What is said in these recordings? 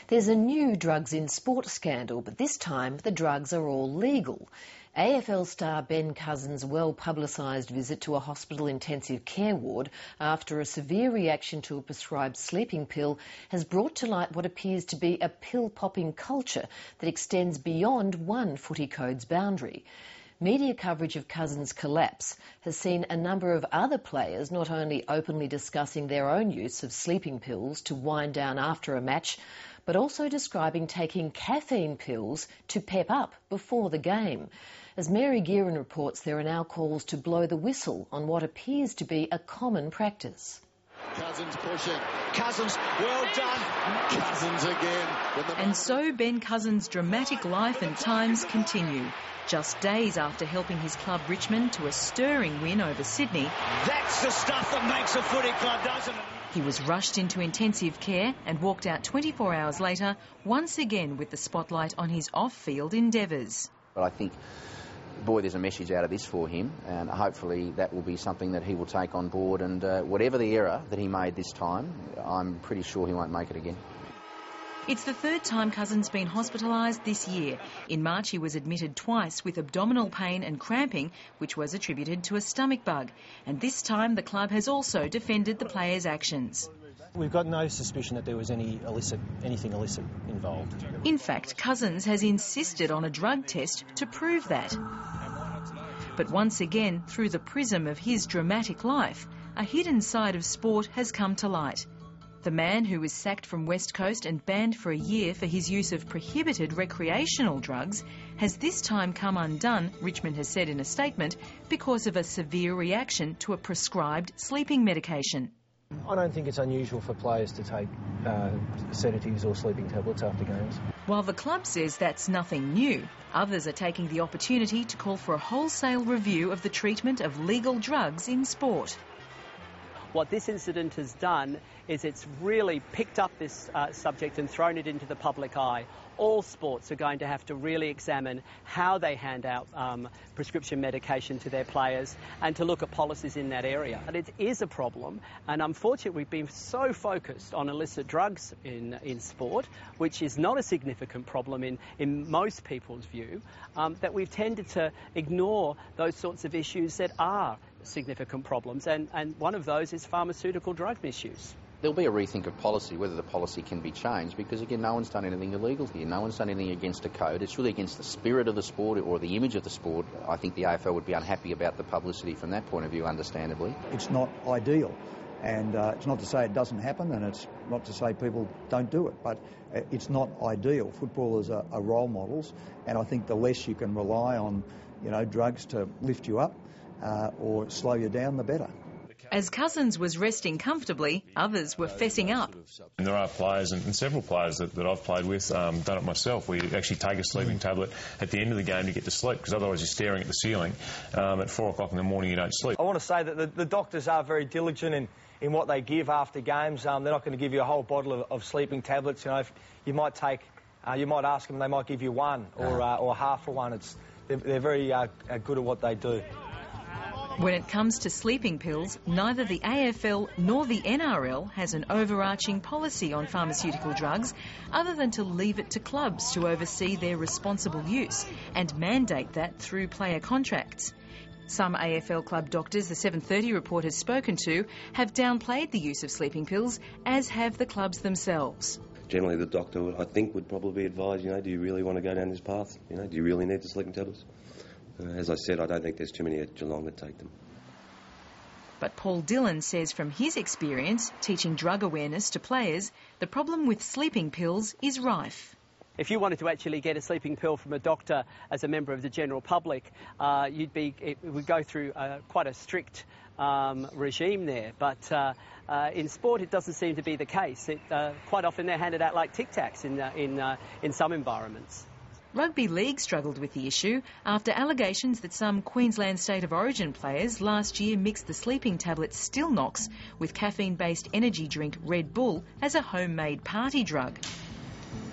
There's a new drugs in sport scandal, but this time the drugs are all legal. AFL star Ben Cousins' well-publicised visit to a hospital intensive care ward after a severe reaction to a prescribed sleeping pill has brought to light what appears to be a pill-popping culture that extends beyond one footy code's boundary. Media coverage of Cousins' collapse has seen a number of other players not only openly discussing their own use of sleeping pills to wind down after a match, but also describing taking caffeine pills to pep up before the game. As Mary Gearan reports, there are now calls to blow the whistle on what appears to be a common practice. Cousins pushing. Cousins, well done. Cousins again. And so Ben Cousins' dramatic life and times continue. Just days after helping his club Richmond to a stirring win over Sydney. That's the stuff that makes a footy club, doesn't it? He was rushed into intensive care and walked out 24 hours later, once again with the spotlight on his off-field endeavours. But I think, boy, there's a message out of this for him, and hopefully that will be something that he will take on board, and whatever the error that he made this time, I'm pretty sure he won't make it again. It's the third time Cousins been hospitalised this year. In March he was admitted twice with abdominal pain and cramping, which was attributed to a stomach bug. And this time the club has also defended the player's actions. We've got no suspicion that there was anything illicit involved. In fact, Cousins has insisted on a drug test to prove that. But once again, through the prism of his dramatic life, a hidden side of sport has come to light. The man who was sacked from West Coast and banned for a year for his use of prohibited recreational drugs has this time come undone, Richmond has said in a statement, because of a severe reaction to a prescribed sleeping medication. I don't think it's unusual for players to take sedatives or sleeping tablets after games. While the club says that's nothing new, others are taking the opportunity to call for a wholesale review of the treatment of legal drugs in sport. What this incident has done is it's really picked up this subject and thrown it into the public eye. All sports are going to have to really examine how they hand out prescription medication to their players and to look at policies in that area. And it is a problem, and unfortunately we've been so focused on illicit drugs in sport, which is not a significant problem in most people's view, that we've tended to ignore those sorts of issues that are significant problems, and one of those is pharmaceutical drug misuse. There'll be a rethink of policy, whether the policy can be changed, because again, no one's done anything illegal here. No one's done anything against a code. It's really against the spirit of the sport or the image of the sport. I think the AFL would be unhappy about the publicity from that point of view, understandably. It's not ideal, and it's not to say it doesn't happen, and it's not to say people don't do it, but it's not ideal. Footballers are role models, and I think the less you can rely on, drugs to lift you up or slow you down, the better. As Cousins was resting comfortably, others were fessing up. And there are players, and several players that I've played with, done it myself. We actually take a sleeping tablet at the end of the game to get to sleep, because otherwise you're staring at the ceiling. At 4 o'clock in the morning you don't sleep. I want to say that the doctors are very diligent in what they give after games. They're not going to give you a whole bottle of sleeping tablets. If you might ask them, they might give you one or half of one. They're very good at what they do. When it comes to sleeping pills, neither the AFL nor the NRL has an overarching policy on pharmaceutical drugs other than to leave it to clubs to oversee their responsible use and mandate that through player contracts. Some AFL club doctors the 7:30 report has spoken to have downplayed the use of sleeping pills, as have the clubs themselves. Generally the doctor, I think, would probably advise, do you really want to go down this path? Do you really need the sleeping tablets? As I said, I don't think there's too many at Geelong that take them. But Paul Dillon says from his experience teaching drug awareness to players, the problem with sleeping pills is rife. If you wanted to actually get a sleeping pill from a doctor as a member of the general public, it would go through quite a strict regime there. But in sport, it doesn't seem to be the case. Quite often they're handed out like Tic Tacs in some environments. Rugby League struggled with the issue after allegations that some Queensland State of Origin players last year mixed the sleeping tablet Stilnox with caffeine-based energy drink Red Bull as a homemade party drug.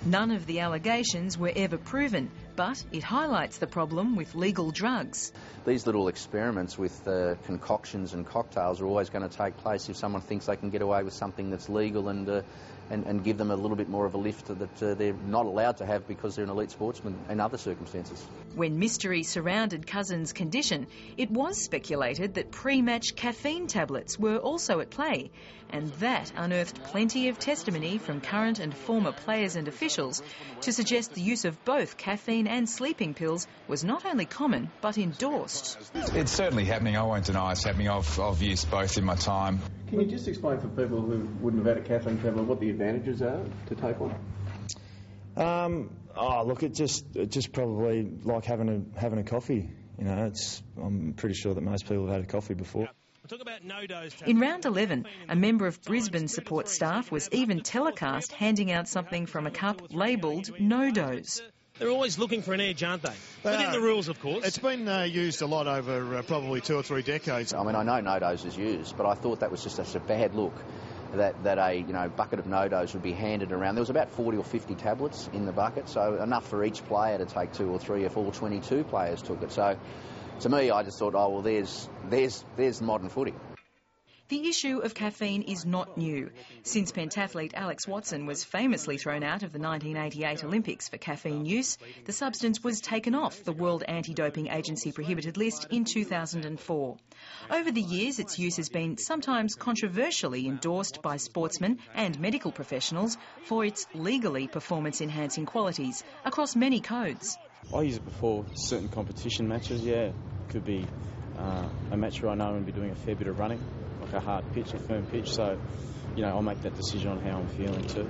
None of the allegations were ever proven, but it highlights the problem with legal drugs. These little experiments with concoctions and cocktails are always going to take place if someone thinks they can get away with something that's legal and and give them a little bit more of a lift that they're not allowed to have because they're an elite sportsman in other circumstances. When mystery surrounded Cousins' condition, it was speculated that pre-match caffeine tablets were also at play, and that unearthed plenty of testimony from current and former players and officials to suggest the use of both caffeine and sleeping pills was not only common but endorsed. It's certainly happening. I won't deny it's happening. I've used both in my time. Can you just explain for people who wouldn't have had a caffeine tablet what the advantages are to take one? Look, it just probably like having a coffee. You know, I'm pretty sure that most people have had a coffee before. In round 11, a member of Brisbane support staff was even telecast handing out something from a cup labelled no dose. They're always looking for an edge, aren't they? Within the rules, of course. It's been used a lot over probably 2 or 3 decades. I mean, I know no-dose is used, but I thought that was just a bad look, that a bucket of no-dose would be handed around. There was about 40 or 50 tablets in the bucket, so enough for each player to take 2 or 3 if all 22 players took it. So, to me, I just thought, oh, well, there's modern footy. The issue of caffeine is not new. Since pentathlete Alex Watson was famously thrown out of the 1988 Olympics for caffeine use, the substance was taken off the World Anti-Doping Agency prohibited list in 2004. Over the years, its use has been sometimes controversially endorsed by sportsmen and medical professionals for its legally performance-enhancing qualities across many codes. I use it before certain competition matches, yeah. Could be a match where I know I'm going to be doing a fair bit of running, like a hard pitch, a firm pitch, so, I'll make that decision on how I'm feeling too.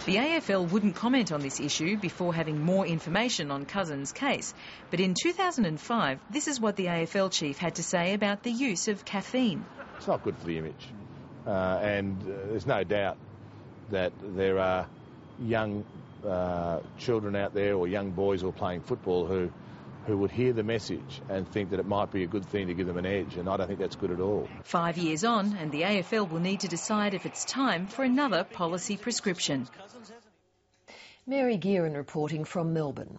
The AFL wouldn't comment on this issue before having more information on Cousins' case, but in 2005, this is what the AFL chief had to say about the use of caffeine. It's not good for the image, and there's no doubt that there are young children out there or young boys who are playing football who would hear the message and think that it might be a good thing to give them an edge, and I don't think that's good at all. 5 years on, and the AFL will need to decide if it's time for another policy prescription. Mary Gearan reporting from Melbourne.